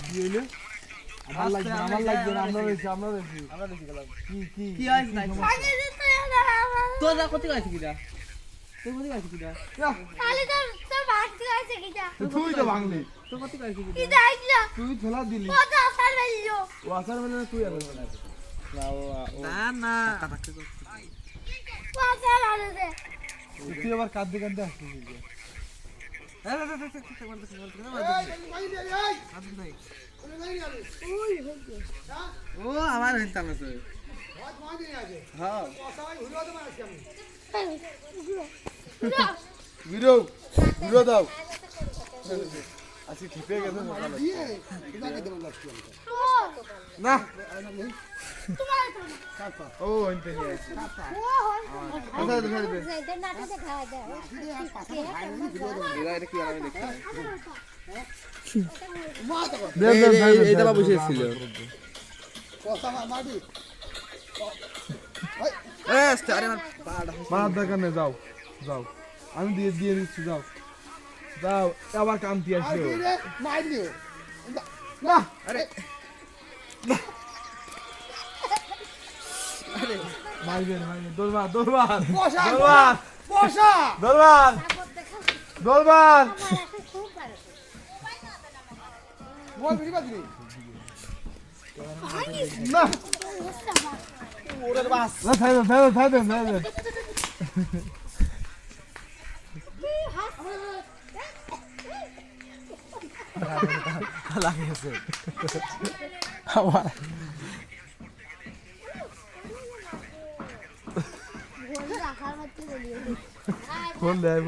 কি হইলো আমার লাগবে আমরা দেখি গেলাম কি হইছে নাই তো যা কত গাইছিস কিডা তুই কত গাইছিস কিডা খালি তো ভাঙতে আছে কিডা তুই তো ভাঙলি তো কত গাইছিস কিডা আইলা তুই খেলা দিলি কত আসার বেলিও ও আসার মানে তুই আর না আসার আরে তুই আবার কাঁদতে কাঁদতে আসছিস ও আমার হিন্তাম আছে হ্যাঁ ভিডিও দাও আজকে খেপে গেছে না ও ইনতে নিয়ে আসি আচ্ছা এটা বাবু ছিল যাও আমি দিয়ে দিচ্ছি যাও আবার কামতি আসবে না আরে মারবেন দরবার না ওরে বাস না থাইদেন লাগিয়েছে ফোন দেয়